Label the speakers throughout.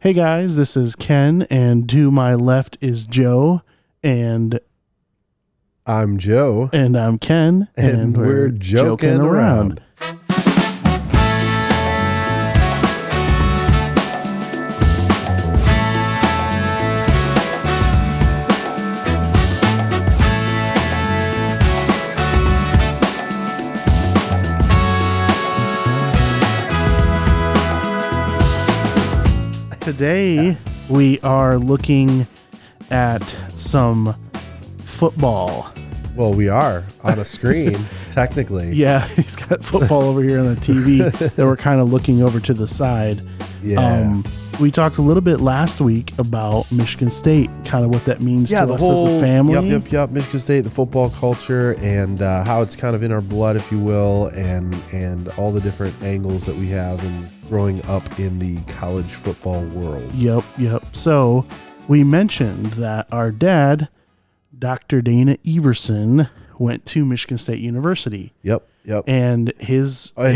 Speaker 1: Hey guys, this is Ken, and to my left is Joe, and
Speaker 2: I'm Joe.
Speaker 1: And I'm Ken,
Speaker 2: and we're joking around.
Speaker 1: Today, we are looking at some football.
Speaker 2: Well, we are on a screen, technically.
Speaker 1: Yeah, he's got football over here on the TV that we're kind of looking over to the side.
Speaker 2: Yeah.
Speaker 1: We talked a little bit last week about Michigan State, kind of what that means to us as a family.
Speaker 2: Yep. Michigan State, the football culture, and how it's kind of in our blood, if you will, and all the different angles that we have in growing up in the college football world.
Speaker 1: Yep. So we mentioned that our dad, Dr. Dana Everson, went to Michigan State University.
Speaker 2: Yep.
Speaker 1: And
Speaker 2: he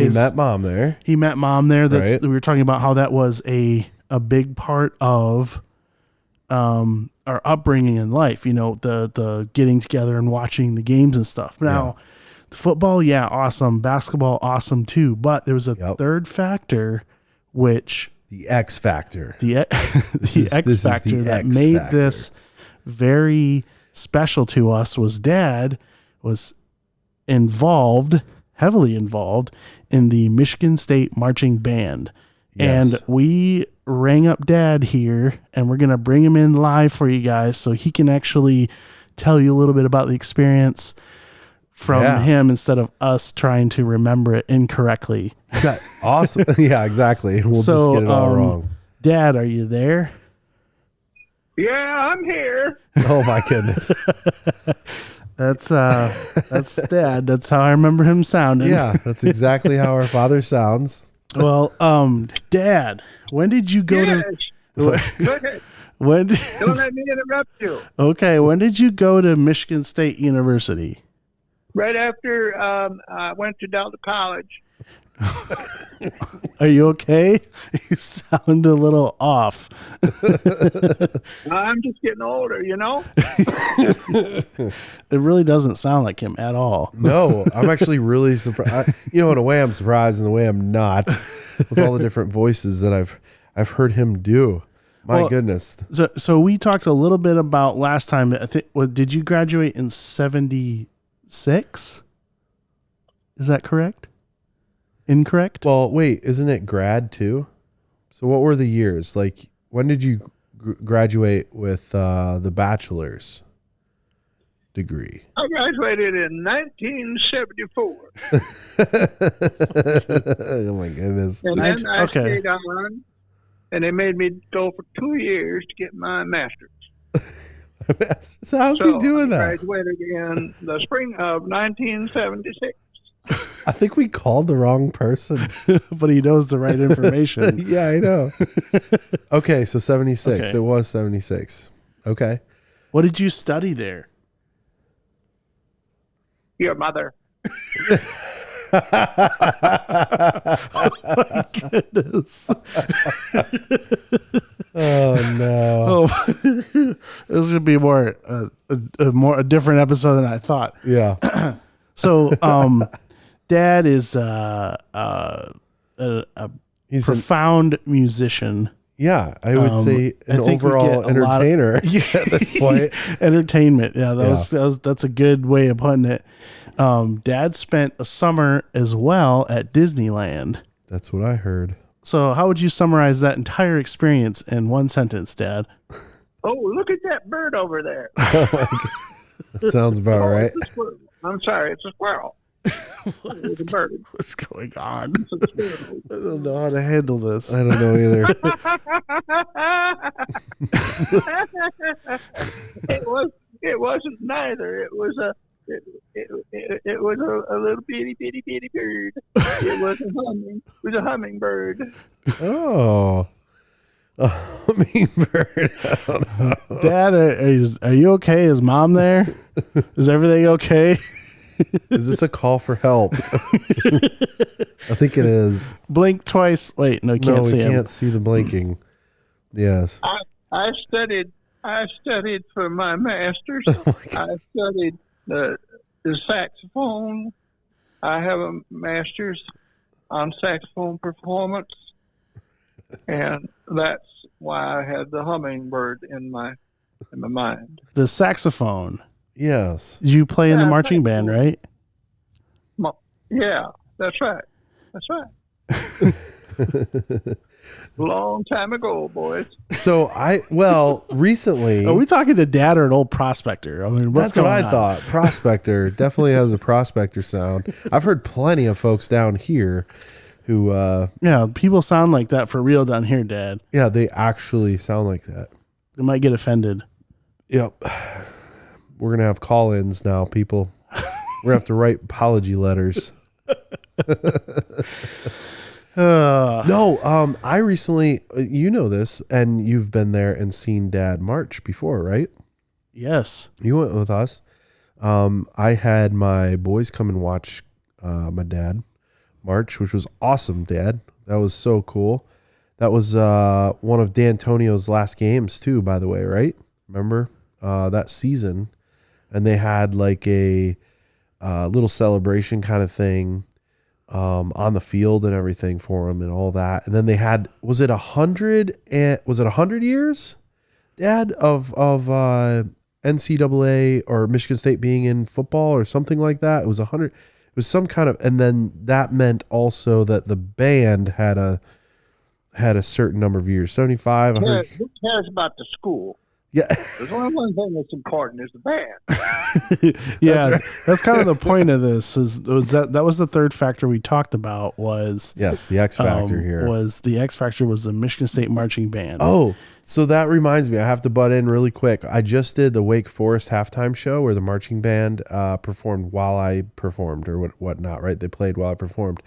Speaker 2: met mom there.
Speaker 1: He met mom there.
Speaker 2: Right.
Speaker 1: We were talking about how that was a big part of our upbringing in life, you know, the getting together and watching the games and stuff. Now, football, awesome. Basketball, awesome too. But there was a third factor, which...
Speaker 2: The X factor.
Speaker 1: The X factor that made this very special to us was Dad was heavily involved in the Michigan State marching band. Yes. And we rang up Dad here, and we're going to bring him in live for you guys so he can actually tell you a little bit about the experience from him instead of us trying to remember it incorrectly.
Speaker 2: Awesome. Yeah, exactly. We'll just get it all wrong.
Speaker 1: Dad, are you there?
Speaker 3: Yeah, I'm here.
Speaker 2: Oh my goodness.
Speaker 1: That's Dad. That's how I remember him sounding.
Speaker 2: Yeah, that's exactly how our father sounds.
Speaker 1: Well, Dad, when did you go to...
Speaker 3: Go ahead. Don't let me interrupt you.
Speaker 1: Okay, when did you go to Michigan State University?
Speaker 3: Right after I went to Delta College.
Speaker 1: Are you okay? You sound a little off.
Speaker 3: I'm just getting older, you know?
Speaker 1: It really doesn't sound like him at all.
Speaker 2: No, I'm actually really surprised. In a way I'm surprised, in a way I'm not, with all the different voices that I've heard him do. My goodness.
Speaker 1: So we talked a little bit about last time. I think, did you graduate in 76? Is that correct? Incorrect?
Speaker 2: Well, wait, isn't it grad too? So what were the years? Like, when did you graduate with the bachelor's degree?
Speaker 3: I graduated in 1974.
Speaker 2: Oh my goodness.
Speaker 3: And then I stayed on, and they made me go for 2 years to get my master's.
Speaker 2: So how's he doing that?
Speaker 3: I graduated in the spring of 1976.
Speaker 2: I think we called the wrong person.
Speaker 1: But he knows the right information.
Speaker 2: Yeah, I know. Okay, so 76. Okay. It was 76. Okay.
Speaker 1: What did you study there?
Speaker 3: Your mother.
Speaker 1: Oh my goodness.
Speaker 2: Oh no.
Speaker 1: This is gonna be a different episode than I thought.
Speaker 2: Yeah.
Speaker 1: So Dad is he's profound musician.
Speaker 2: Yeah, I would say an overall entertainer at this point.
Speaker 1: Entertainment. Yeah, that's a good way of putting it. Dad spent a summer as well at Disneyland.
Speaker 2: That's what I heard.
Speaker 1: So how would you summarize that entire experience in one sentence, Dad?
Speaker 3: Oh, look at that bird over there.
Speaker 2: Oh my God. That sounds about right.
Speaker 3: I'm sorry, it's a squirrel. It's a bird.
Speaker 1: What's going on? I don't know how to handle this.
Speaker 2: I don't know either.
Speaker 3: It wasn't neither. It was a little bitty bird. It was a hummingbird.
Speaker 2: Oh. A hummingbird. I don't know.
Speaker 1: Dad, are you okay? Is Mom there? Is everything okay?
Speaker 2: Is this a call for help? I think it is.
Speaker 1: Blink twice. Wait, no, you can't see him.
Speaker 2: We can't see the blinking. Yes.
Speaker 3: I studied. I studied for my master's.
Speaker 2: Oh my God.
Speaker 3: I studied the saxophone. I have a master's on saxophone performance, and that's why I had the hummingbird in my mind.
Speaker 1: The saxophone.
Speaker 2: Yes.
Speaker 1: You play in the
Speaker 3: Yeah,
Speaker 1: marching band,
Speaker 3: saxophone.
Speaker 1: right?
Speaker 3: Yeah, that's right. That's right. Long time ago, boys.
Speaker 2: So recently.
Speaker 1: Are we talking to Dad or an old prospector? I mean, what's
Speaker 2: That's what
Speaker 1: going
Speaker 2: I
Speaker 1: on?
Speaker 2: thought. Prospector definitely has a prospector sound. I've heard plenty of folks down here who,
Speaker 1: Yeah, people sound like that for real down here, Dad.
Speaker 2: yeah, they actually sound like that.
Speaker 1: They might get offended.
Speaker 2: Yep. We're going to have call-ins now, people. We're going to have to write apology letters. No, I recently, you know this, and you've been there and seen Dad march before, right?
Speaker 1: Yes.
Speaker 2: You went with us. I had my boys come and watch my dad march, which was awesome, Dad. That was so cool. That was one of D'Antonio's last games too, by the way, right? Remember that season? And they had like a little celebration kind of thing on the field and everything for him and all that. And then they had, was it 100 years, Dad, of NCAA or Michigan State being in football or something like that? It was 100. It was some kind of, and then that meant also that the band had a certain number of years, 75. I heard.
Speaker 3: Who cares about the school?
Speaker 2: Yeah.
Speaker 3: There's only one thing that's important is the band.
Speaker 1: Yeah, that's kind of the point of this. That was the third factor we talked about was
Speaker 2: Yes, the X factor here.
Speaker 1: Was the X factor was the Michigan State marching band.
Speaker 2: Oh, so that reminds me, I have to butt in really quick. I just did the Wake Forest halftime show where the marching band performed while I performed or whatnot, right? They played while I performed.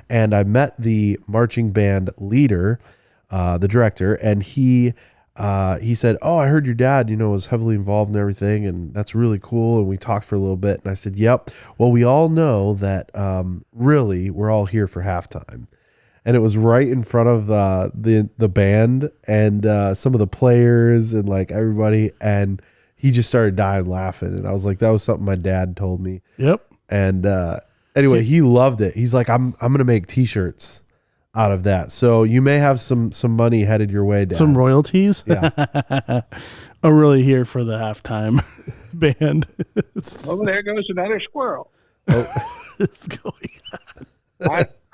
Speaker 2: And I met the marching band leader, the director, and he said, "Oh, I heard your dad, was heavily involved in everything, and that's really cool." And we talked for a little bit, and I said, "Yep. Well, we all know that really we're all here for halftime." And it was right in front of the band and some of the players and like everybody, and he just started dying laughing, and I was like, "That was something my dad told me."
Speaker 1: Yep.
Speaker 2: And anyway, he loved it. He's like, "I'm gonna make T-shirts out of that." So you may have some money headed your way, Dad.
Speaker 1: Some royalties.
Speaker 2: Yeah.
Speaker 1: I'm really here for the halftime band.
Speaker 3: Oh, there goes another squirrel.
Speaker 1: It's going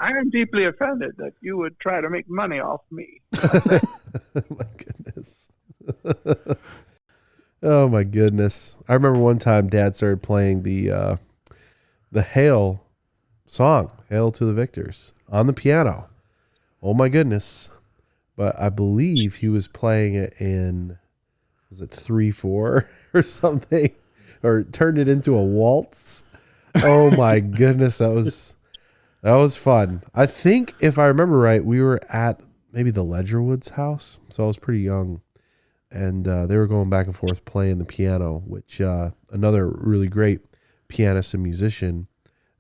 Speaker 3: I am deeply offended that you would try to make money off me.
Speaker 2: My goodness. Oh my goodness. I remember one time Dad started playing the Hail song, Hail to the Victors, on the piano. Oh my goodness. But I believe he was playing it in, was it 3/4 or something? Or turned it into a waltz. Oh my goodness. That was fun. I think if I remember right, we were at maybe the Ledgerwoods house. So I was pretty young. And they were going back and forth playing the piano, which another really great pianist and musician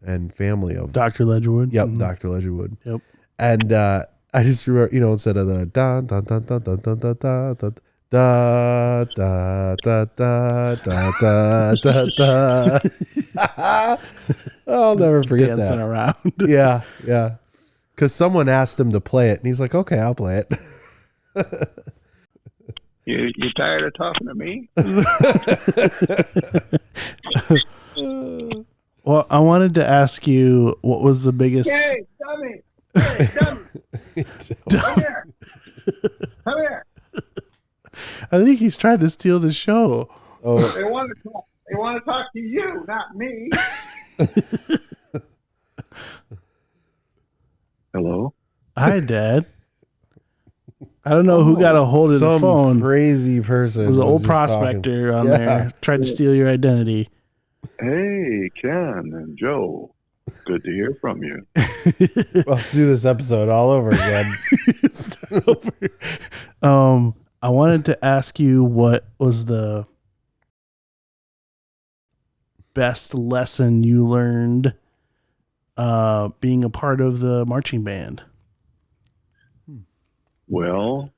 Speaker 2: and family of
Speaker 1: Dr. Ledgerwood.
Speaker 2: Yep,
Speaker 1: Mhm.
Speaker 2: Dr. Ledgerwood.
Speaker 1: Yep.
Speaker 2: And I just remember, instead of the dun dun dun dun dun dun dun dun dun da da da da da da da da. I'll never forget
Speaker 1: Dancing
Speaker 2: that.
Speaker 1: around.
Speaker 2: Yeah, yeah. Because someone asked him to play it, and he's like, "Okay, I'll play it."
Speaker 3: You tired of talking to me?
Speaker 1: Well, I wanted to ask you what was the biggest.
Speaker 3: Hey, dummy! Hey, dummy! Come here! Come here!
Speaker 1: I think he's trying to steal the show.
Speaker 2: Oh,
Speaker 3: They want to talk. They want to talk to you, not me. Hello.
Speaker 1: Hi, Dad. I don't know who got a hold of the
Speaker 2: some
Speaker 1: phone.
Speaker 2: crazy person.
Speaker 1: It was an old
Speaker 2: just
Speaker 1: prospector on
Speaker 2: Yeah.
Speaker 1: there. Tried to steal your identity.
Speaker 3: Hey, Ken and Joe. Good to hear from you.
Speaker 2: talking. Well, let's do this episode all over again.
Speaker 1: Start over. I wanted to ask you what was the best lesson you learned being a part of the marching band?
Speaker 3: Well,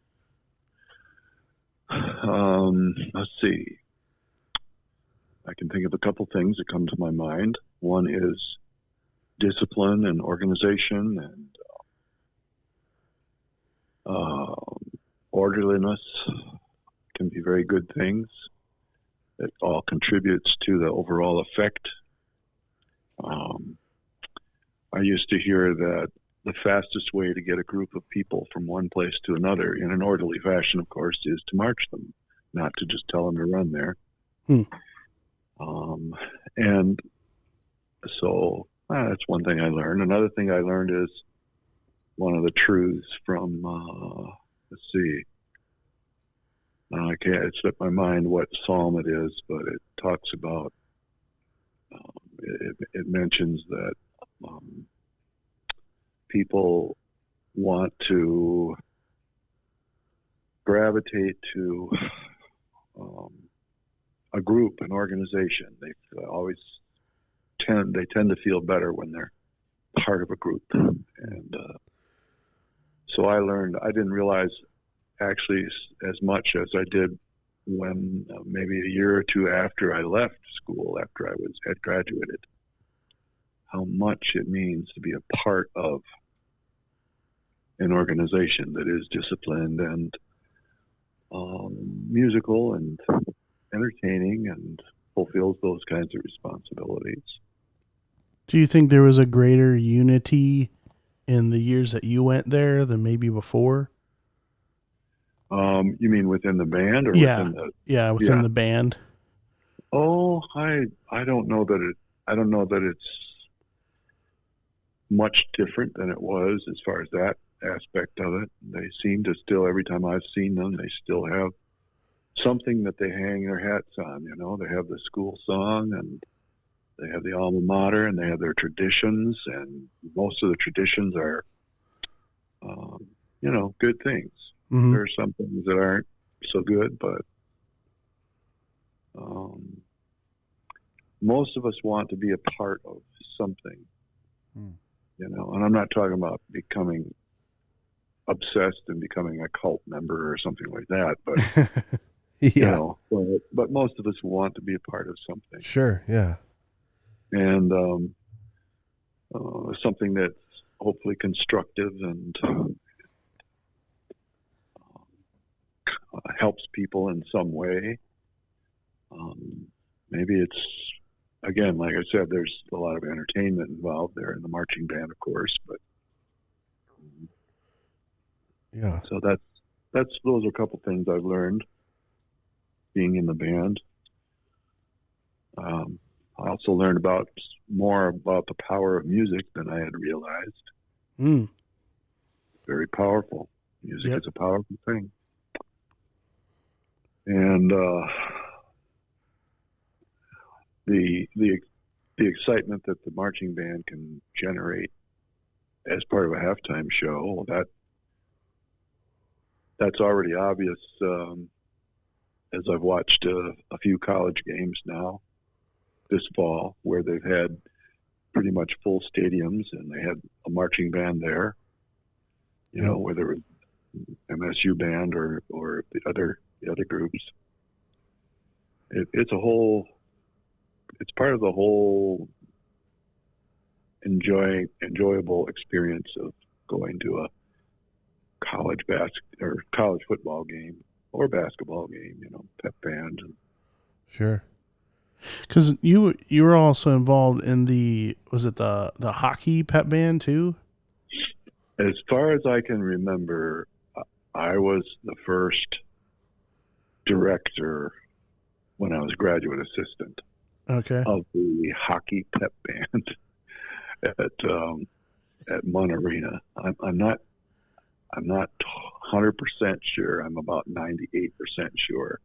Speaker 4: Let's see. I can think of a couple things that come to my mind. One is discipline and organization and orderliness can be very good things. It all contributes to the overall effect. I used to hear that the fastest way to get a group of people from one place to another in an orderly fashion, of course, is to march them, not to just tell them to run there. And so that's one thing I learned. Another thing I learned is one of the truths from, let's see, I can't, it slipped my mind what psalm it is, but it talks about, it mentions that people want to gravitate to a group, an organization. They always tend to feel better when they're part of a group. And so I learned, I didn't realize actually as much as I did when maybe a year or two after I left school, after I had graduated, how much it means to be a part of an organization that is disciplined and musical and entertaining and fulfills those kinds of responsibilities.
Speaker 1: Do you think there was a greater unity in the years that you went there than maybe before?
Speaker 4: You mean within the band or
Speaker 1: within
Speaker 4: within
Speaker 1: the band?
Speaker 4: Oh, I don't know that it's much different than it was as far as that aspect of it. They seem to still, every time I've seen them, they still have something that they hang their hats on. You know, they have the school song and they have the alma mater and they have their traditions, and most of the traditions are, good things.
Speaker 1: Mm-hmm.
Speaker 4: There are some things that aren't so good, but most of us want to be a part of something, and I'm not talking about becoming obsessed and becoming a cult member or something like that, but but most of us want to be a part of something.
Speaker 2: Sure. Yeah.
Speaker 4: And something that's hopefully constructive and helps people in some way. Maybe it's, again, like I said, there's a lot of entertainment involved there in the marching band, of course, but
Speaker 2: yeah.
Speaker 4: So those are a couple things I've learned being in the band. I also learned more about the power of music than I had realized. Very powerful. Music is a powerful thing. And the excitement that the marching band can generate as part of a halftime show, that's already obvious as I've watched a few college games now this fall, where they've had pretty much full stadiums and they had a marching band there, whether it was MSU band or the other groups. It's part of the whole enjoyable experience of going to a college football game or basketball game, pep band.
Speaker 1: Sure. Because you were also involved in the hockey pep band too?
Speaker 4: As far as I can remember, I was the first director when I was graduate assistant of the hockey pep band at Munn Arena. I'm not 100% sure. I'm about 98% sure.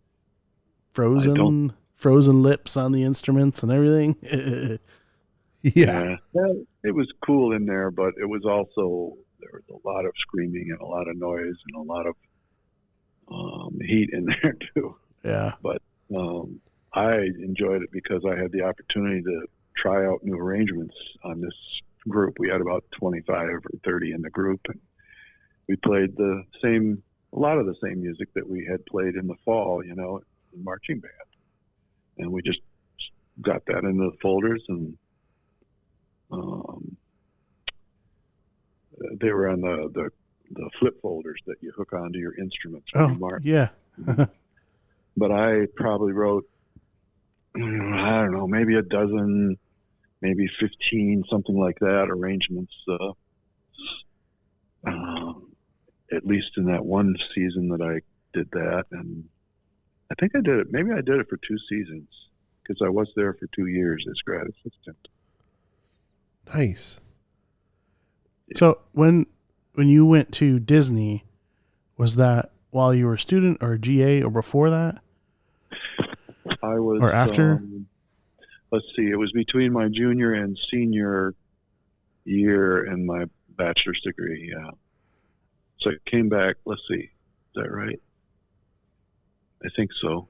Speaker 1: Frozen lips on the instruments and everything.
Speaker 4: Yeah. It was cool in there, but it was also, there was a lot of screaming and a lot of noise and a lot of heat in there too.
Speaker 1: Yeah.
Speaker 4: But I enjoyed it because I had the opportunity to try out new arrangements on this group. We had about 25 or 30 in the group, and we played the same a lot of the same music that we had played in the fall, in marching band. And we just got that into the folders, and they were on the flip folders that you hook onto your instruments when you march.
Speaker 1: Yeah.
Speaker 4: But I probably wrote, I don't know, maybe a dozen, maybe 15, something like that, arrangements, at least in that one season that I did that. And I think maybe I did it for 2 seasons, because I was there for 2 years as grad assistant.
Speaker 2: Nice.
Speaker 1: So when you went to Disney, was that while you were a student or a GA or before that?
Speaker 4: I was,
Speaker 1: or after?
Speaker 4: Let's see, it was between my junior and senior year in my bachelor's degree. Yeah. So I came back. Let's see, is that right? I think so.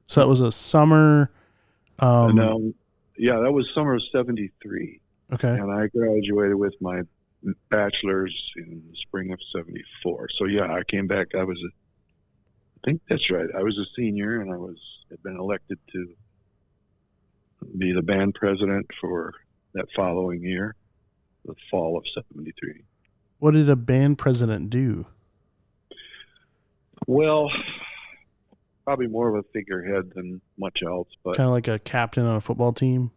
Speaker 1: So that was a summer.
Speaker 4: No, yeah, that was summer of '73.
Speaker 1: Okay.
Speaker 4: And I graduated with my bachelor's in the spring of '74. So yeah, I came back. I think that's right. I was a senior, and had been elected to be the band president for that following year, the fall of '73.
Speaker 1: What did a band president do?
Speaker 4: Well, probably more of a figurehead than much else, but
Speaker 1: Kind of like a captain on a football team?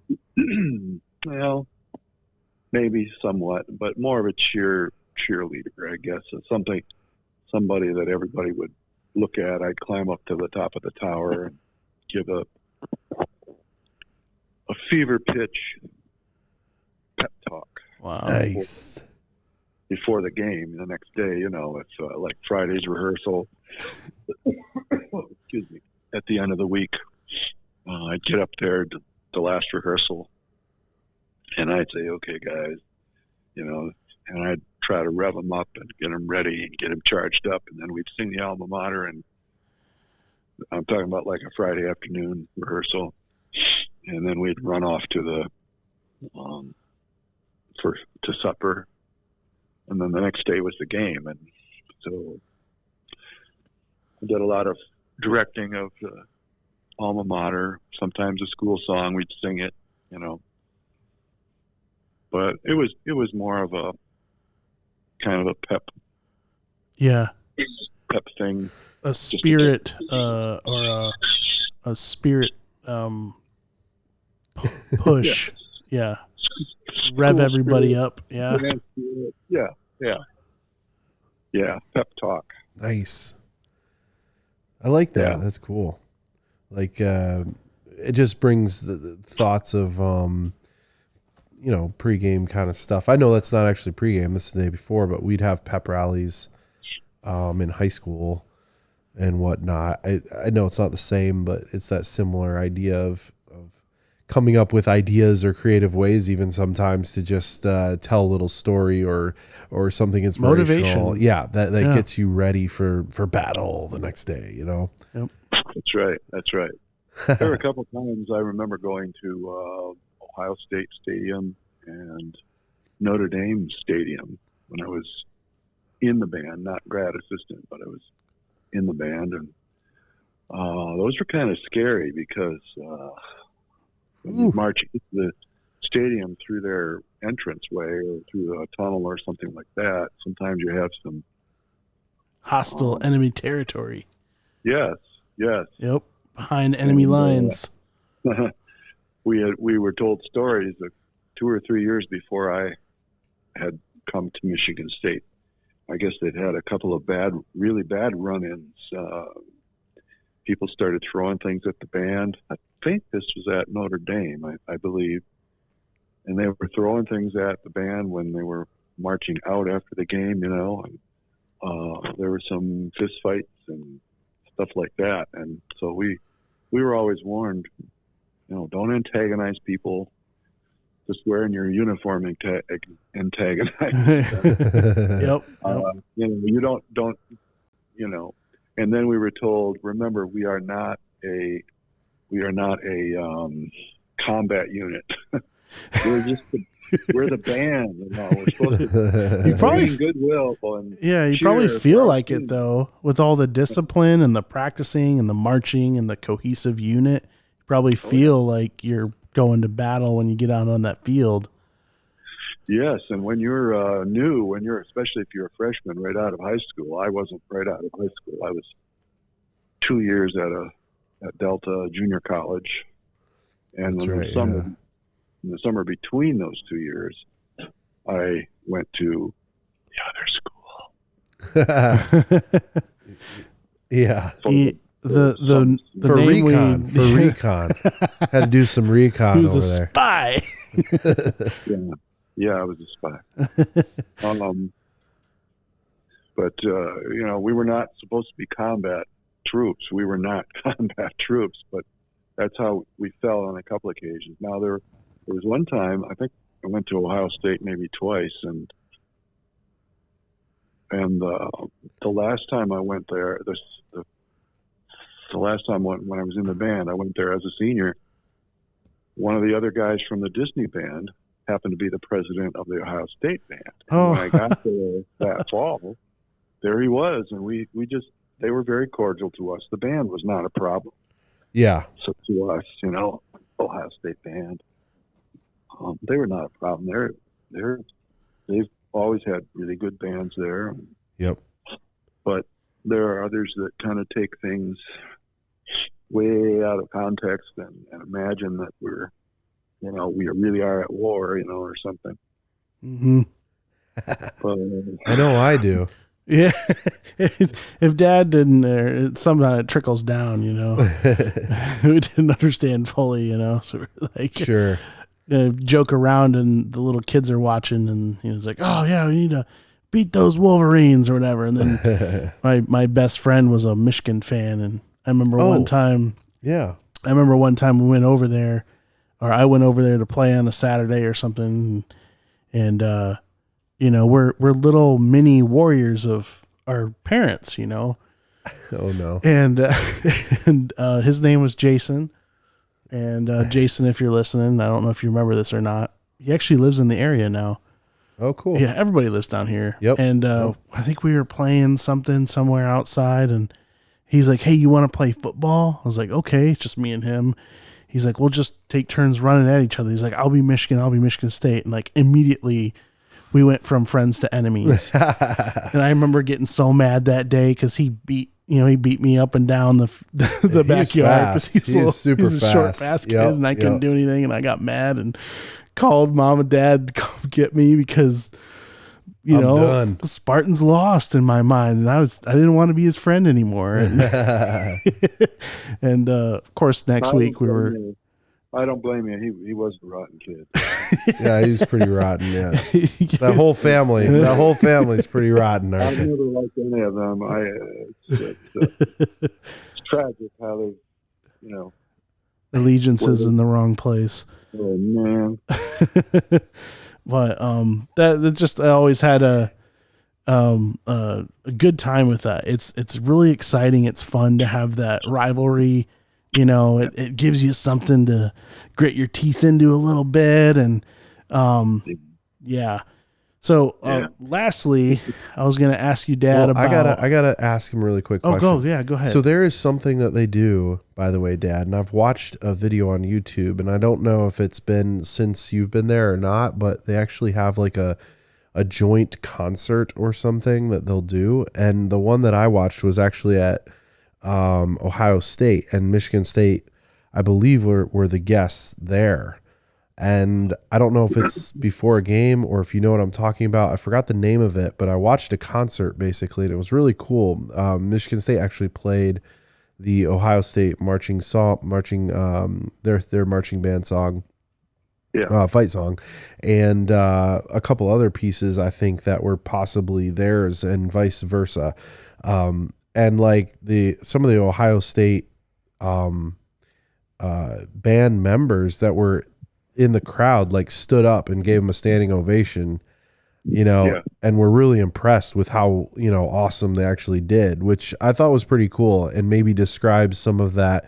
Speaker 4: well, maybe somewhat, but more of a cheerleader, I guess. Somebody that everybody would look at. I'd climb up to the top of the tower and give a fever pitch pep talk.
Speaker 1: Wow.
Speaker 2: Nice.
Speaker 4: Before the game the next day, it's like Friday's rehearsal. Excuse me. At the end of the week, I'd get up there to the last rehearsal, and I'd say, "Okay, guys," and I'd try to rev them up and get them ready and get them charged up, and then we'd sing the alma mater. And I'm talking about like a Friday afternoon rehearsal, and then we'd run off to to supper. And then the next day was the game. And so I did a lot of directing of the alma mater, sometimes a school song, we'd sing it, but it was more of a kind of a pep thing.
Speaker 1: A spirit, or a spirit, push. Yeah. Rev everybody
Speaker 4: spirit.
Speaker 1: up. Yeah.
Speaker 4: Yeah. Pep talk.
Speaker 2: Nice. I like that.
Speaker 4: Yeah.
Speaker 2: That's cool. Like, it just brings the thoughts of, pregame kind of stuff. I know that's not actually pregame. This is the day before, but we'd have pep rallies, in high school and whatnot. I know it's not the same, but it's that similar idea of coming up with ideas or creative ways, even sometimes, to just tell a little story or something inspirational.
Speaker 1: Motivation.
Speaker 2: Yeah, that gets you ready for battle the next day.
Speaker 1: Yep.
Speaker 4: That's right. There were a couple times I remember going to Ohio State Stadium and Notre Dame Stadium when I was in the band, not grad assistant, but I was in the band, and those were kind of scary because when you march into the stadium through their entranceway or through a tunnel or something like that, sometimes you have some
Speaker 1: hostile enemy territory.
Speaker 4: Yes.
Speaker 1: Yep. Behind enemy lines.
Speaker 4: We were told stories of 2 or 3 years before I had come to Michigan State. I guess they'd had a couple of really bad run-ins. People started throwing things at the band. I think this was at Notre Dame, I believe. And they were throwing things at the band when they were marching out after the game, and there were some fist fights and stuff like that. And so we were always warned, don't antagonize people. Just wearing your uniform antagonize.
Speaker 1: Yep.
Speaker 4: You don't. And then we were told, remember, we are not a combat unit. we're the band, you know. We're supposed to
Speaker 1: You probably
Speaker 4: bring goodwill and
Speaker 1: Yeah, you
Speaker 4: cheer
Speaker 1: probably
Speaker 4: for
Speaker 1: feel
Speaker 4: our
Speaker 1: like
Speaker 4: team.
Speaker 1: it though, with all the discipline and the practicing and the marching and the cohesive unit. You probably feel like you're going to battle when you get out on that field.
Speaker 4: Yes, and when you're new, especially if you're a freshman right out of high school. I wasn't right out of high school. I was 2 years at Delta Junior College, and
Speaker 2: That's
Speaker 4: in
Speaker 2: right,
Speaker 4: the summer between those 2 years, I went to the other school.
Speaker 2: Yeah.
Speaker 1: The
Speaker 2: For
Speaker 1: name
Speaker 2: recon. For recon. Had to do some recon
Speaker 1: who's
Speaker 2: over
Speaker 1: a
Speaker 2: there.
Speaker 1: spy?
Speaker 4: Yeah, I was a spy. But you know, we were not supposed to be combat troops. We were not combat troops, but that's how we fell on a couple occasions. Now there was one time, I think I went to Ohio State maybe twice, and the last time I went there, the last time when I was in the band, I went there as a senior. One of the other guys from the Disney band happened to be the president of the Ohio State band. And when I got there that fall, there he was, and they were very cordial to us. The band was not a problem.
Speaker 2: Yeah.
Speaker 4: So to us, you know, Ohio State band, they were not a problem. They've always had really good bands there.
Speaker 2: Yep.
Speaker 4: But there are others that kind of take things way out of context and imagine that we really are at war, you know, or something.
Speaker 1: Mm-hmm.
Speaker 2: I know I do.
Speaker 1: Yeah. If Dad didn't, somehow it trickles down, you know. We didn't understand fully, you know. So we're like,
Speaker 2: Sure.
Speaker 1: Joke around, and the little kids are watching, and he was like, "Oh yeah, we need to beat those Wolverines or whatever." And then my best friend was a Michigan fan, and I remember one time.
Speaker 2: Yeah.
Speaker 1: I remember one time we went over there, or I went over there to play on a Saturday or something, and you know, we're little mini warriors of our parents, you know.
Speaker 2: Oh no.
Speaker 1: And his name was Jason. And Jason, if you're listening, I don't know if you remember this or not. He actually lives in the area now.
Speaker 2: Oh, cool.
Speaker 1: Yeah, everybody lives down here.
Speaker 2: Yep.
Speaker 1: And I think we were playing something somewhere outside, and he's like, "Hey, you want to play football?" I was like, "Okay." It's just me and him. He's like, "We'll just take turns running at each other." He's like, I'll be Michigan State. And like immediately we went from friends to enemies. And I remember getting so mad that day because he beat me up and down the backyard.
Speaker 2: He's super
Speaker 1: he's a
Speaker 2: fast.
Speaker 1: short, fast kid, and I couldn't do anything. And I got mad and called Mom and Dad to come get me because, you know,
Speaker 2: done.
Speaker 1: Spartans lost in my mind, and I didn't want to be his friend anymore. And of course, next week we were.
Speaker 4: I don't blame you. He was a rotten kid.
Speaker 2: Yeah, he's pretty rotten. Yeah, that whole family's pretty rotten.
Speaker 4: I've never liked any of them. It's tragic how they, you know,
Speaker 1: allegiances in the wrong place.
Speaker 4: Oh man.
Speaker 1: But that just, I always had a good time with that. It's really exciting. It's fun to have that rivalry. You know, it gives you something to grit your teeth into a little bit. And, yeah. So, lastly, I was going to ask you, Dad, about...
Speaker 2: I gotta ask him a really quick question.
Speaker 1: Go ahead.
Speaker 2: So there is something that they do, by the way, Dad, and I've watched a video on YouTube, and I don't know if it's been since you've been there or not, but they actually have like a joint concert or something that they'll do. And the one that I watched was actually at Ohio State, and Michigan State, I believe, were the guests there. And I don't know if it's before a game or if you know what I'm talking about. I forgot the name of it, but I watched a concert basically, and it was really cool. Michigan State actually played the Ohio State their marching band song, fight song, and a couple other pieces I think that were possibly theirs, and vice versa. And like some of the Ohio State band members that were in the crowd like stood up and gave him a standing ovation, you know, and were really impressed with how, you know, awesome they actually did, which I thought was pretty cool, and maybe describes some of that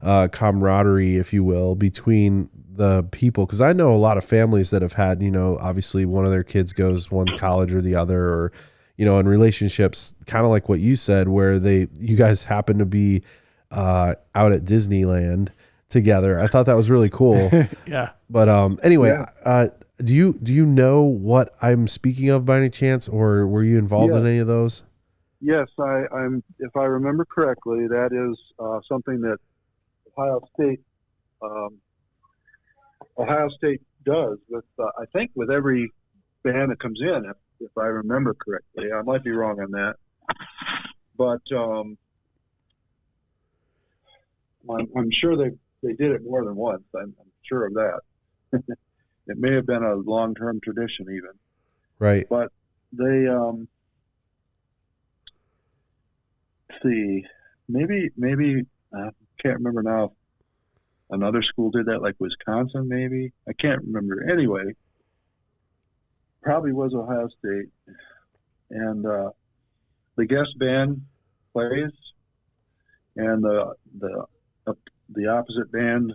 Speaker 2: camaraderie, if you will, between the people, because I know a lot of families that have had, obviously one of their kids goes one college or the other, or in relationships, kind of like what you said, where you guys happen to be out at Disneyland together. I thought that was really cool.
Speaker 1: Yeah.
Speaker 2: But anyway, do you know what I'm speaking of by any chance, or were you involved in any of those?
Speaker 4: Yes, I'm. If I remember correctly, that is something that Ohio State does with I think with every band that comes in. If I remember correctly, I might be wrong on that, but I'm sure they did it more than once. I'm sure of that. It may have been a long-term tradition, even.
Speaker 2: Right.
Speaker 4: But they see, maybe I can't remember now. If another school did that, like Wisconsin, maybe. I can't remember. Anyway, probably was Ohio State, and the guest band plays, and the opposite band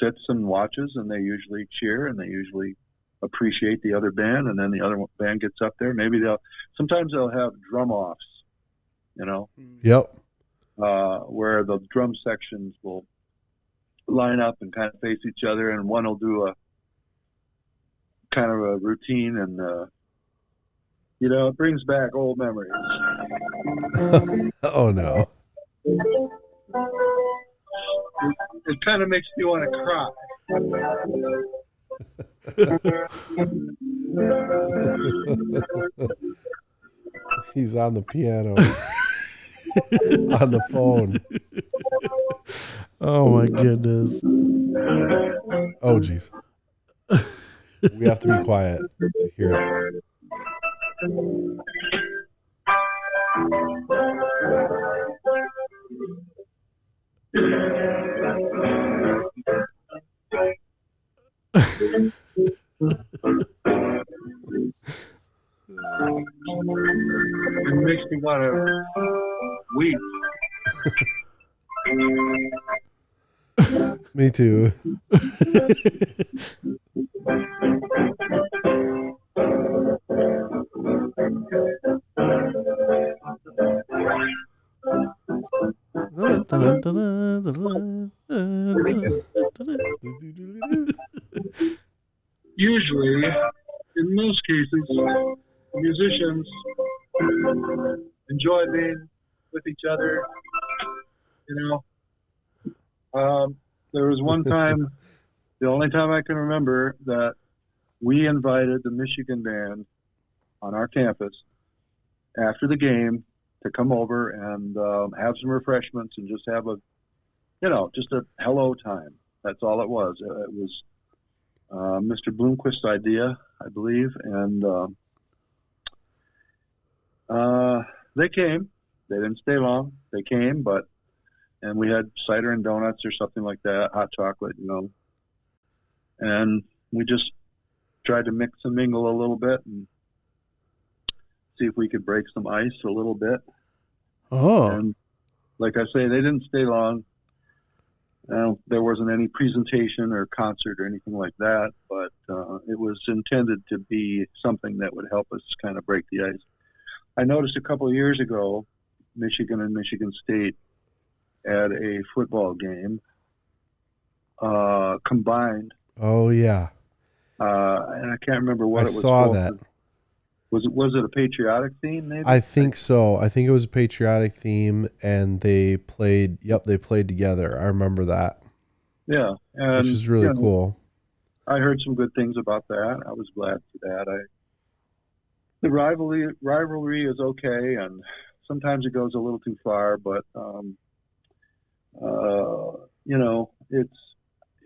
Speaker 4: sits and watches, and they usually cheer, and they usually appreciate the other band, and then the other band gets up there. Maybe sometimes they'll have drum offs,
Speaker 2: Yep.
Speaker 4: where the drum sections will line up and kind of face each other, and one will do a kind of a routine, and it brings back old memories.
Speaker 2: Oh no.
Speaker 4: It kind of makes me want to cry.
Speaker 2: He's on the piano. On the phone.
Speaker 1: Oh my goodness.
Speaker 2: Oh geez. We have to be quiet to hear it.
Speaker 4: It makes me want to weep.
Speaker 2: Me too.
Speaker 4: Usually, in most cases, musicians enjoy being with each other. There was one time, the only time I can remember, that we invited the Michigan band on our campus after the game to come over and have some refreshments and just have just a hello time. That's all it was. It was Mr. Bloomquist's idea, I believe, and they came. They didn't stay long. They came, and we had cider and donuts or something like that, hot chocolate, and we just tried to mix and mingle a little bit and see if we could break some ice a little bit.
Speaker 1: Oh.
Speaker 4: And like I say, they didn't stay long. There wasn't any presentation or concert or anything like that, but it was intended to be something that would help us kind of break the ice. I noticed a couple of years ago, Michigan and Michigan State at a football game combined.
Speaker 2: Oh yeah.
Speaker 4: And I can't remember what it was.
Speaker 2: I saw that.
Speaker 4: Was it a patriotic theme? Maybe.
Speaker 2: I think so. I think it was a patriotic theme, and they played. Yep, they played together. I remember that.
Speaker 4: Yeah, and
Speaker 2: which is really cool.
Speaker 4: I heard some good things about that. I was glad for that. The rivalry is okay, and sometimes it goes a little too far, but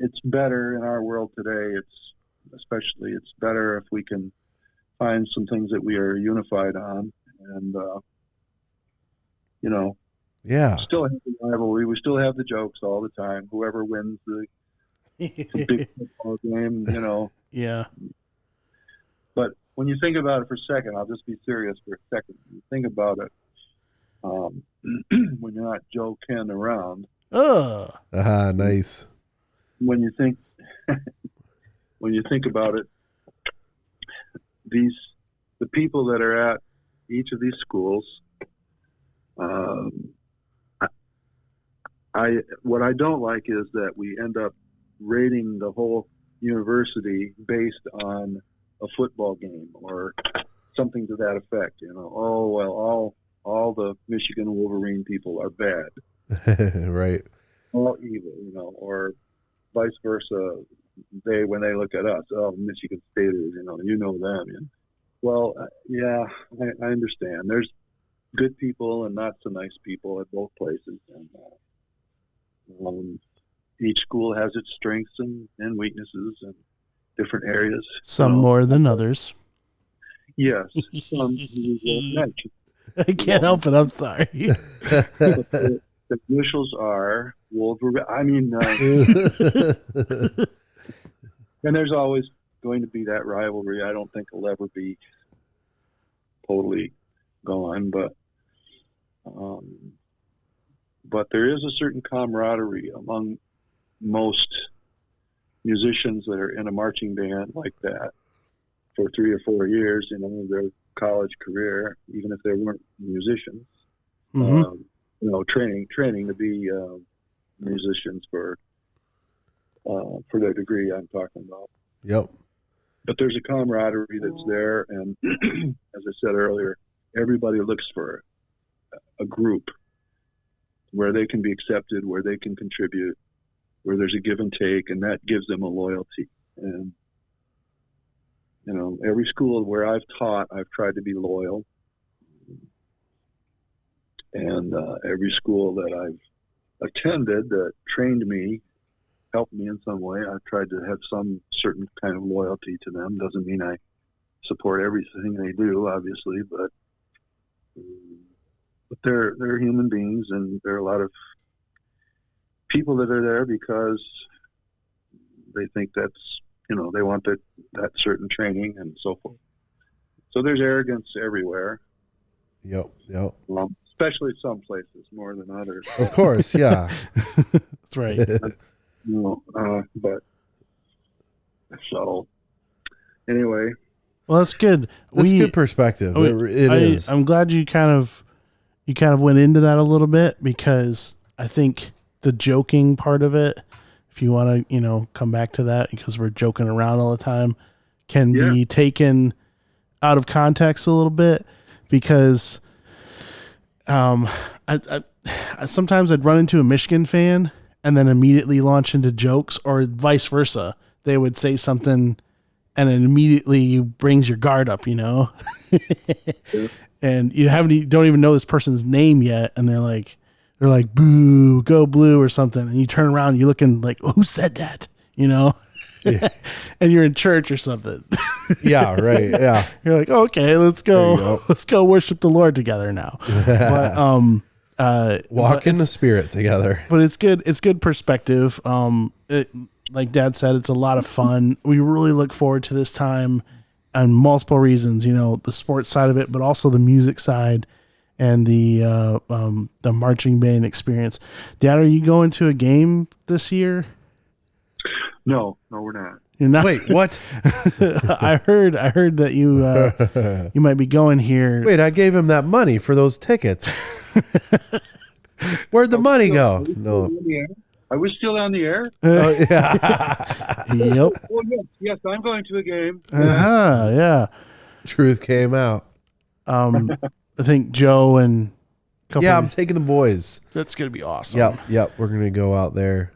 Speaker 4: it's better in our world today. It's better if we can find some things that we are unified on, and
Speaker 2: yeah,
Speaker 4: still have the rivalry. We still have the jokes all the time. Whoever wins the big football game,
Speaker 1: Yeah.
Speaker 4: But when you think about it for a second, I'll just be serious for a second. When you think about it, when you're not joking around.
Speaker 1: Oh.
Speaker 2: Nice.
Speaker 4: when you think about it, the people that are at each of these schools, what I don't like is that we end up rating the whole university based on a football game or something to that effect. Oh well, all the Michigan Wolverine people are bad,
Speaker 2: Right.
Speaker 4: all evil, or vice versa. When they look at us, oh, Michigan Staters, you know them. Well, yeah, I understand. There's good people and not so nice people at both places, and each school has its strengths and weaknesses and different areas.
Speaker 1: Some more than others.
Speaker 4: Yes, some you won't mention.
Speaker 1: I can't help it. I'm sorry.
Speaker 4: The initials are Wolverine. And there's always going to be that rivalry. I don't think it'll ever be totally gone, but there is a certain camaraderie among most musicians that are in a marching band like that for 3 or 4 years, their college career, even if they weren't musicians, training to be musicians for their degree I'm talking about.
Speaker 2: Yep.
Speaker 4: But there's a camaraderie that's there, and as I said earlier, everybody looks for a group where they can be accepted, where they can contribute, where there's a give and take, and that gives them a loyalty. And every school where I've taught, I've tried to be loyal, and every school that I've attended that trained me, helped me in some way, I've tried to have some certain kind of loyalty to them. Doesn't mean I support everything they do, obviously, but they're human beings, and there are a lot of people that are there because they think that's, they want that certain training and so forth. So there's arrogance everywhere.
Speaker 2: Yep.
Speaker 4: Especially some places more than others.
Speaker 2: Of course, yeah.
Speaker 1: That's right.
Speaker 4: But so anyway.
Speaker 1: Well, that's good.
Speaker 2: That's good perspective. It is.
Speaker 1: I'm glad you kind of went into that a little bit, because I think the joking part of it, if you want to, come back to that, because we're joking around all the time, can be taken out of context a little bit, because I sometimes I'd run into a Michigan fan and then immediately launch into jokes, or vice versa. They would say something and it immediately brings your guard up, and you don't even know this person's name yet, and they're like, boo, go blue or something, and you turn around and you're looking like, who said that, Yeah. And you're in church or something.
Speaker 2: Yeah, right. Yeah.
Speaker 1: You're like, okay, let's go worship the Lord together now. But
Speaker 2: walk in the Spirit together.
Speaker 1: But it's good. It's good perspective. Like Dad said, it's a lot of fun. We really look forward to this time on multiple reasons, the sports side of it, but also the music side and the marching band experience. Dad, are you going to a game this year?
Speaker 4: No, we're not.
Speaker 1: You're not?
Speaker 2: Wait, what?
Speaker 1: I heard that you might be going here.
Speaker 2: Wait, I gave him that money for those tickets. Where'd the money go? No.
Speaker 4: Are we still on the air?
Speaker 2: Oh, yeah.
Speaker 1: Yep.
Speaker 4: Well, yes, I'm going to a game.
Speaker 1: Yeah.
Speaker 2: Truth came out.
Speaker 1: I think Joe and
Speaker 2: I'm taking the boys.
Speaker 1: That's gonna be awesome.
Speaker 2: Yep. We're gonna go out there.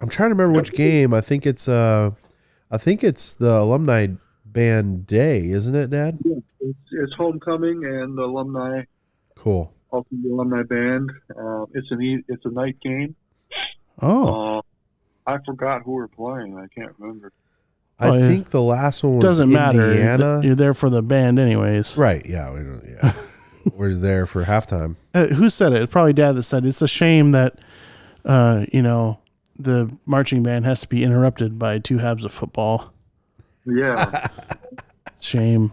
Speaker 2: I'm trying to remember which game. I think it's the alumni band day, isn't it, Dad?
Speaker 4: Yeah, it's homecoming and the alumni.
Speaker 2: Cool.
Speaker 4: Also the alumni band. It's a night game.
Speaker 1: Oh.
Speaker 4: I forgot who we're playing. I can't remember.
Speaker 2: I think the last one was
Speaker 1: Doesn't
Speaker 2: Indiana.
Speaker 1: matter. You're there for the band anyways.
Speaker 2: Right. Yeah. We're there for halftime.
Speaker 1: Who said it? It's probably Dad that said it's a shame that, the marching band has to be interrupted by 2 halves of football.
Speaker 4: Yeah.
Speaker 1: Shame.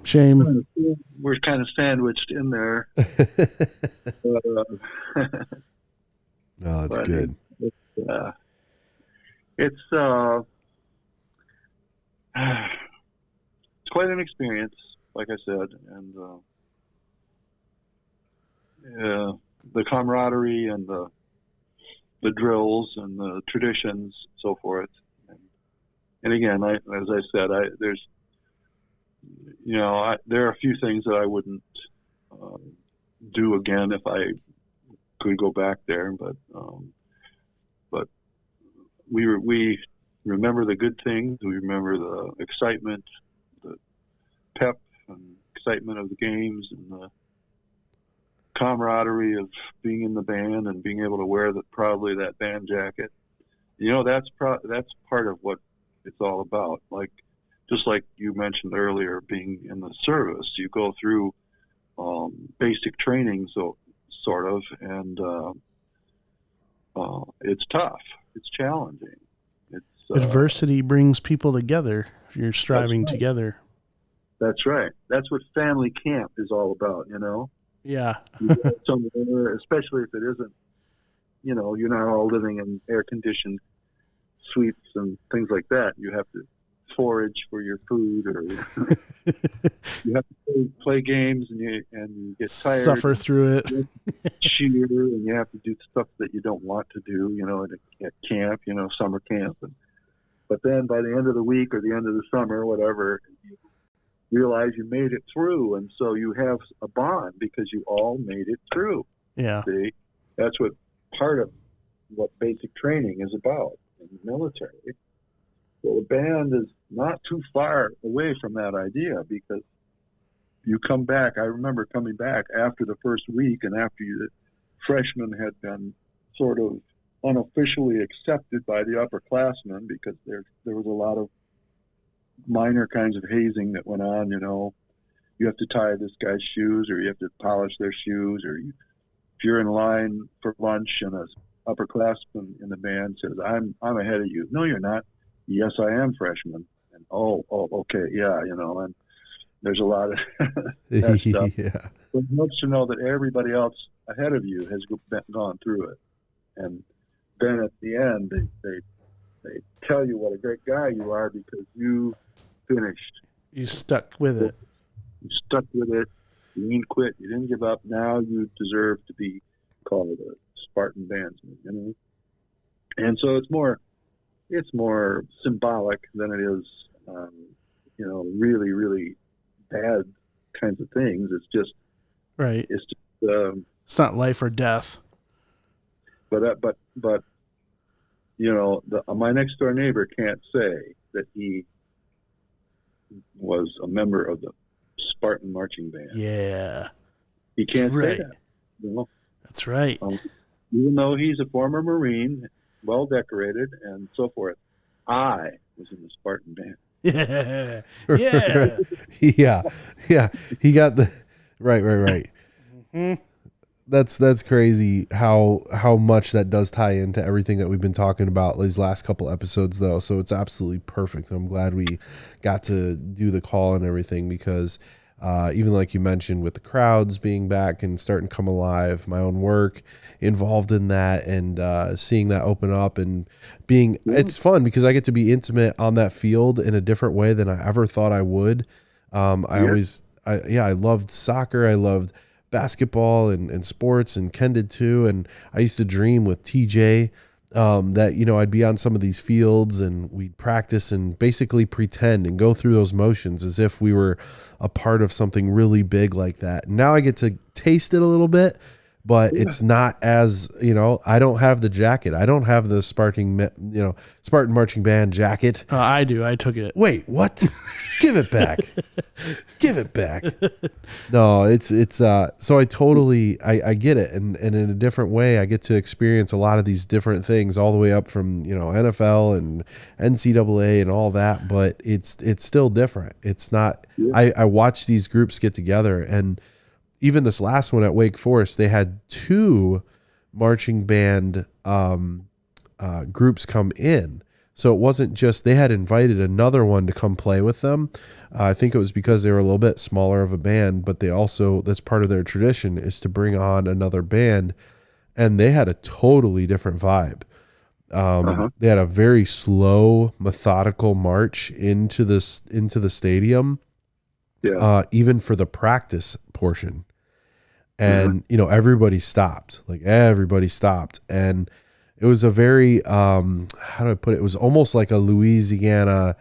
Speaker 4: We're kind of sandwiched in there.
Speaker 2: No, that's good.
Speaker 4: It's it's quite an experience, like I said, and the camaraderie and the drills and the traditions, so forth. And again, as I said, there's there are a few things that I wouldn't do again if I could go back there, but we remember the good things. We remember the excitement, the pep and excitement of the games, and the camaraderie of being in the band and being able to wear proudly that band jacket. That's part of what it's all about. Like, just like you mentioned earlier, being in the service, you go through basic training, sort of, and it's tough. It's challenging. It's
Speaker 1: adversity brings people together. You're striving together.
Speaker 4: That's right. That's what family camp is all about.
Speaker 1: Yeah.
Speaker 4: Somewhere, especially if it isn't, you're not all living in air-conditioned suites and things like that. You have to forage for your food, or you have to play games, and you get tired.
Speaker 1: Suffer through it.
Speaker 4: Cheer, and you have to do stuff that you don't want to do, at camp, summer camp. But then by the end of the week or the end of the summer, whatever, you realize you made it through, and so you have a bond because you all made it through.
Speaker 1: Yeah.
Speaker 4: See? That's what part of what basic training is about in the military. Well, the band is not too far away from that idea, because you come back. I remember coming back after the first week, and after the freshmen had been sort of unofficially accepted by the upperclassmen, because there was a lot of minor kinds of hazing that went on. You have to tie this guy's shoes, or you have to polish their shoes, or if you're in line for lunch and an upperclassman in the band says, I'm ahead of you. No, you're not. Yes, I am, freshman. And okay, yeah, and there's a lot of that stuff.
Speaker 2: Yeah.
Speaker 4: But it helps to know that everybody else ahead of you has gone through it, and then at the end they tell you what a great guy you are because you finished.
Speaker 1: You stuck with it.
Speaker 4: You stuck with it. You didn't quit. You didn't give up. Now you deserve to be called a Spartan bandsman. And so it's more symbolic than it is, really, really bad kinds of things. It's just
Speaker 1: right.
Speaker 4: It's just,
Speaker 1: it's not life or death.
Speaker 4: But my next door neighbor can't say that he was a member of the Spartan marching band.
Speaker 1: Yeah,
Speaker 4: he can't say that.
Speaker 1: That's right.
Speaker 4: Even though he's a former Marine, well decorated and so forth, I was in the Spartan band.
Speaker 1: Yeah, yeah,
Speaker 2: yeah. He got the right.
Speaker 1: Mm-hmm.
Speaker 2: That's crazy how much that does tie into everything that we've been talking about these last couple episodes, though. So it's absolutely perfect. I'm glad we got to do the call and everything, because even like you mentioned, with the crowds being back and starting to come alive, my own work involved in that, and seeing that open up and being, it's fun because I get to be intimate on that field in a different way than I ever thought I would. I loved soccer. I loved basketball and sports, and Ken did too. And I used to dream with TJ that, I'd be on some of these fields and we'd practice and basically pretend and go through those motions as if we were a part of something really big like that. Now I get to taste it a little bit, but it's not as, I don't have the jacket. I don't have the Spartan marching band jacket.
Speaker 1: I do. I took it.
Speaker 2: Wait, what? Give it back. Give it back. No, it's so I totally, I get it. And in a different way, I get to experience a lot of these different things all the way up from, NFL and NCAA and all that, but it's still different. It's not, I watch these groups get together, and even this last one at Wake Forest, they had 2 marching band groups come in. So it wasn't just, they had invited another one to come play with them. I think it was because they were a little bit smaller of a band, but they also, that's part of their tradition, is to bring on another band. And they had a totally different vibe. They had a very slow, methodical march into the stadium, even for the practice portion. And everybody stopped. And it was a very how do I put it? It was almost like a Louisiana,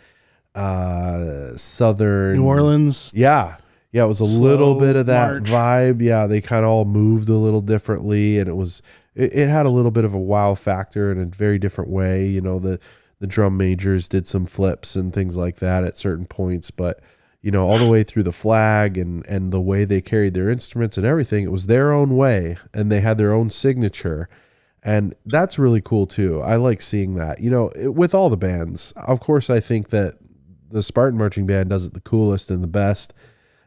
Speaker 2: southern
Speaker 1: New Orleans.
Speaker 2: Yeah, it was a little bit of that vibe. Yeah, they kind of all moved a little differently, and it had a little bit of a wow factor in a very different way. The drum majors did some flips and things like that at certain points, but all the way through the flag and the way they carried their instruments and everything, it was their own way, and they had their own signature. And that's really cool too. I like seeing that, with all the bands. Of course, I think that the Spartan Marching Band does it the coolest and the best.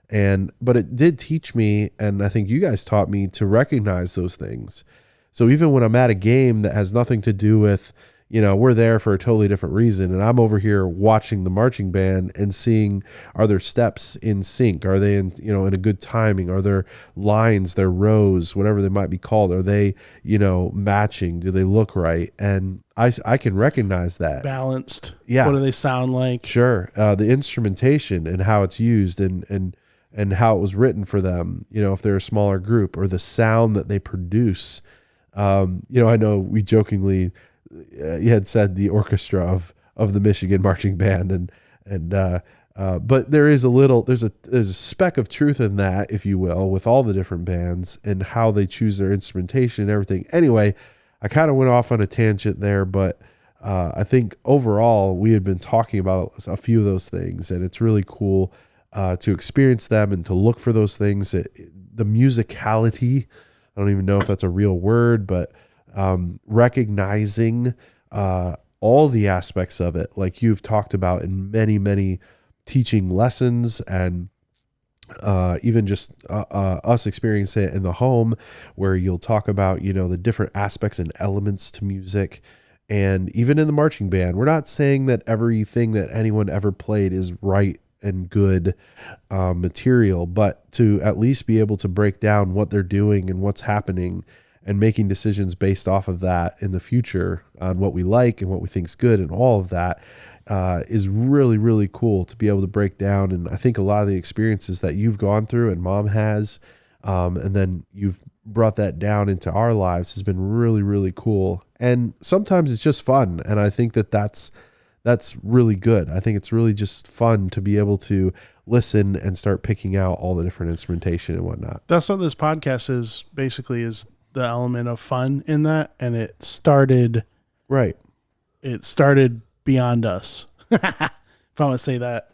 Speaker 2: But it did teach me, and I think you guys taught me, to recognize those things. So even when I'm at a game that has nothing to do with, we're there for a totally different reason, and I'm over here watching the marching band and seeing, are their steps in sync? Are they in a good timing? Are their lines, their rows, whatever they might be called, are they, matching? Do they look right? And I can recognize that.
Speaker 1: Balanced.
Speaker 2: Yeah.
Speaker 1: What do they sound like?
Speaker 2: Sure. The instrumentation and how it's used and how it was written for them, if they're a smaller group, or the sound that they produce. I know we jokingly, you had said the orchestra of the Michigan marching band, but there's a speck of truth in that, if you will, with all the different bands and how they choose their instrumentation and everything. Anyway, I kind of went off on a tangent there, but I think overall we had been talking about a few of those things, and it's really cool to experience them and to look for those things. The musicality, I don't even know if that's a real word, but recognizing all the aspects of it, like you've talked about in many, many teaching lessons, and even just us experiencing it in the home, where you'll talk about, the different aspects and elements to music. And even in the marching band, we're not saying that everything that anyone ever played is right and good material, but to at least be able to break down what they're doing and what's happening, and making decisions based off of that in the future on what we like and what we think is good, and all of that is really, really cool to be able to break down. And I think a lot of the experiences that you've gone through and Mom has, and then you've brought that down into our lives, has been really, really cool. And sometimes it's just fun. And I think that's really good. I think it's really just fun to be able to listen and start picking out all the different instrumentation and whatnot.
Speaker 1: That's what this podcast is, basically, is the element of fun in that. And it started beyond us. If I want to say that,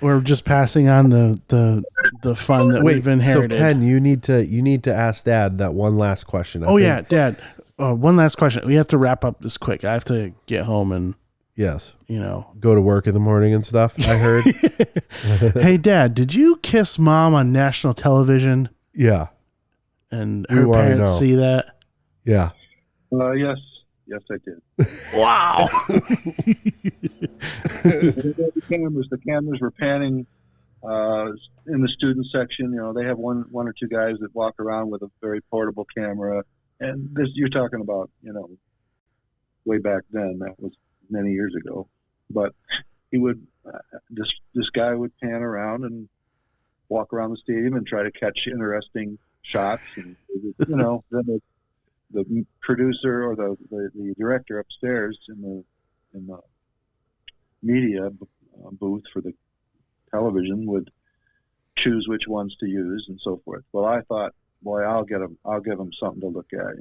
Speaker 1: we're just passing on the fun that we've inherited.
Speaker 2: So Ken, you need to ask Dad that one last question.
Speaker 1: Yeah, Dad. One last question. We have to wrap up this quick. I have to get home and
Speaker 2: go to work in the morning and stuff. I heard.
Speaker 1: Hey, Dad, did you kiss Mom on national television?
Speaker 2: Yeah.
Speaker 1: And her parents see that?
Speaker 2: Yeah.
Speaker 4: Yes, I did.
Speaker 1: Wow.
Speaker 4: The cameras were panning in the student section. They have one or two guys that walk around with a very portable camera. And this, you're talking about, way back then. That was many years ago. But he would, this guy would pan around and walk around the stadium and try to catch interesting shots. And, then the producer or the director upstairs in the media booth for the television would choose which ones to use and so forth. Well, I thought, boy, I'll give him something to look at,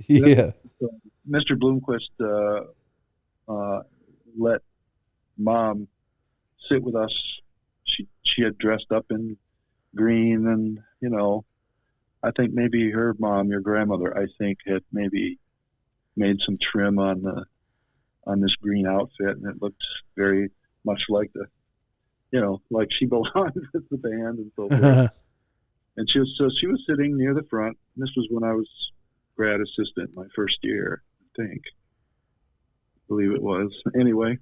Speaker 2: Yeah.
Speaker 4: So Mr. Bloomquist let Mom sit with us. She had dressed up in green, and I think maybe her mom, your grandmother, I think, had maybe made some trim on this green outfit, and it looked very much like like she belonged with the band and so forth. And she was sitting near the front. This was when I was grad assistant, my first year, I think. I believe it was. Anyway,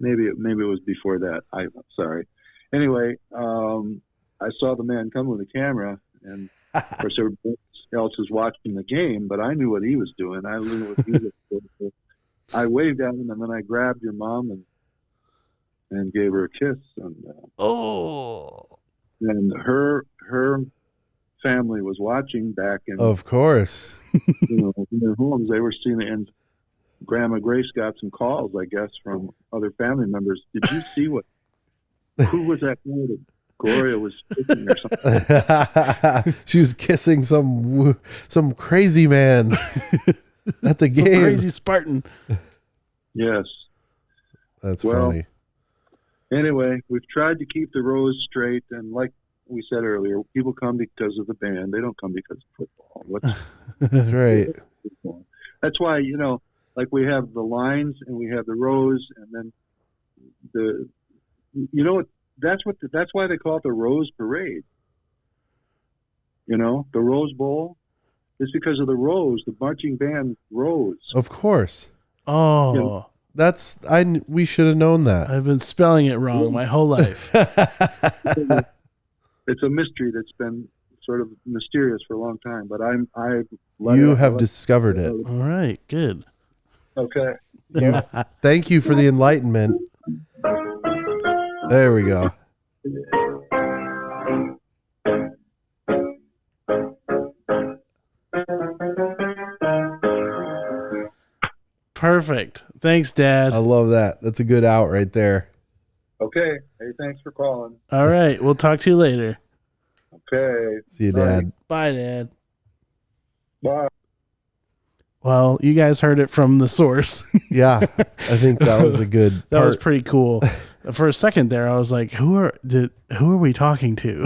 Speaker 4: maybe it was before that. I'm sorry. Anyway, I saw the man come with a camera, and of course everybody else was watching the game, but I knew what he was doing. I knew what he was doing. So I waved at him, and then I grabbed your mom and gave her a kiss, and her family was watching back in,
Speaker 2: Of course.
Speaker 4: in their homes. They were seeing it, and Grandma Grace got some calls, I guess, from other family members. Did you see who was that guy that Gloria was kissing or something?
Speaker 2: She was kissing some crazy man at the
Speaker 1: Some
Speaker 2: game.
Speaker 1: crazy Spartan.
Speaker 4: Yes.
Speaker 2: That's
Speaker 4: Well,
Speaker 2: funny.
Speaker 4: Anyway, we've tried to keep the rows straight, and like we said earlier, people come because of the band. They don't come because of football.
Speaker 2: That's right.
Speaker 4: That's why, like we have the lines and we have the rows, and then that's why they call it the Rose Parade. The Rose Bowl. It's because of the rows, the marching band rows.
Speaker 2: Of course.
Speaker 1: Oh,
Speaker 2: We should have known that.
Speaker 1: I've been spelling it wrong my whole life.
Speaker 4: It's a mystery that's been sort of mysterious for a long time, but
Speaker 2: You have discovered it.
Speaker 1: All right, good.
Speaker 4: Okay.
Speaker 2: Thank you for the enlightenment. There we go.
Speaker 1: Perfect. Thanks, Dad.
Speaker 2: I love that. That's a good out right there.
Speaker 4: Okay. Hey, thanks for calling.
Speaker 1: All right, we'll talk to you later.
Speaker 4: Okay.
Speaker 2: See you, Dad.
Speaker 1: Bye, Dad.
Speaker 4: Bye.
Speaker 1: Well, you guys heard it from the source.
Speaker 2: Yeah, I think that was a good
Speaker 1: That was
Speaker 2: part.
Speaker 1: pretty cool. For a second there, I was like, "Who are we talking to?"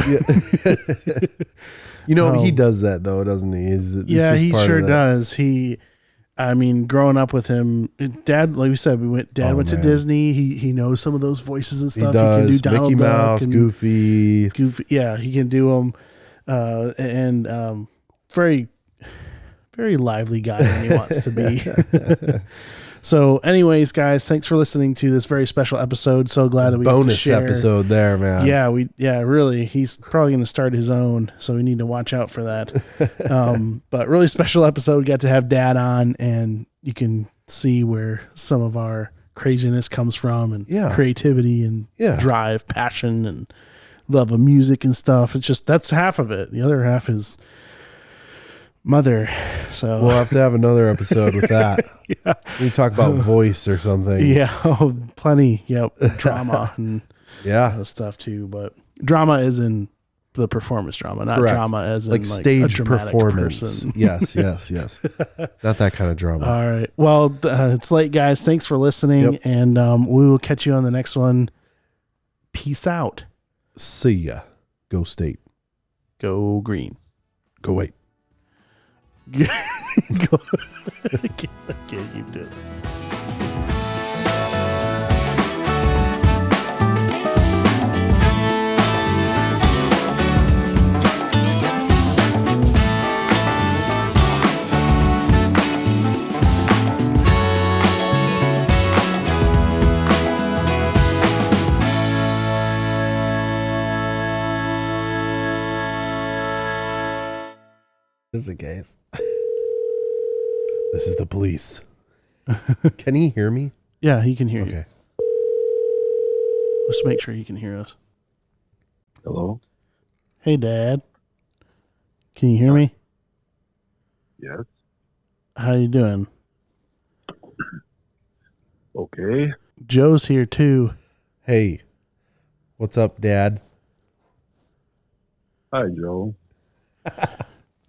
Speaker 2: He does that though, doesn't he?
Speaker 1: Yeah, he sure does. Growing up with him, Dad, like we said, Dad went to Disney. He knows some of those voices and stuff.
Speaker 2: He does.
Speaker 1: He can do Donald
Speaker 2: Mickey
Speaker 1: Duck
Speaker 2: Mouse,
Speaker 1: and
Speaker 2: Goofy.
Speaker 1: Yeah, he can do them. And very, very lively guy when he wants to be. So anyways, guys, thanks for listening to this very special episode. So glad that we get to
Speaker 2: Bonus
Speaker 1: share.
Speaker 2: episode there, man.
Speaker 1: Yeah, really. He's probably going to start his own, so we need to watch out for that. But really special episode. We got to have Dad on, and you can see where some of our craziness comes from, and creativity and drive, passion, and love of music and stuff. It's just, that's half of it. The other half is mother. So
Speaker 2: we'll have to have another episode with that. We talk about voice or something.
Speaker 1: Yeah, plenty. Yep, drama and stuff too. But drama is in the performance drama, not drama as in like
Speaker 2: stage
Speaker 1: a dramatic
Speaker 2: performance.
Speaker 1: Person.
Speaker 2: Yes. Not that kind of drama.
Speaker 1: All right. Well, it's late, guys. Thanks for listening, and we will catch you on the next one. Peace out.
Speaker 2: See ya. Go State.
Speaker 1: Go Green.
Speaker 2: Go White.
Speaker 1: Go. I can't keep doing it.
Speaker 2: Just in case. This is the police. Can he hear me?
Speaker 1: Yeah, he can hear you.
Speaker 2: Okay.
Speaker 1: Let's make sure he can hear us.
Speaker 4: Hello?
Speaker 1: Hey, Dad. Can you hear me?
Speaker 4: Yes.
Speaker 1: How you doing?
Speaker 4: Okay.
Speaker 1: Joe's here too.
Speaker 2: Hey. What's up, Dad?
Speaker 4: Hi, Joe.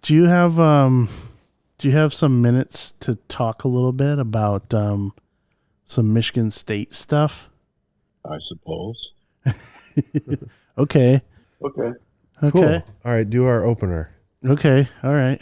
Speaker 1: Do you have some minutes to talk a little bit about some Michigan State stuff?
Speaker 4: I suppose.
Speaker 1: Okay.
Speaker 4: Okay.
Speaker 1: Okay.
Speaker 2: Cool. All right, do our opener.
Speaker 1: Okay. All right.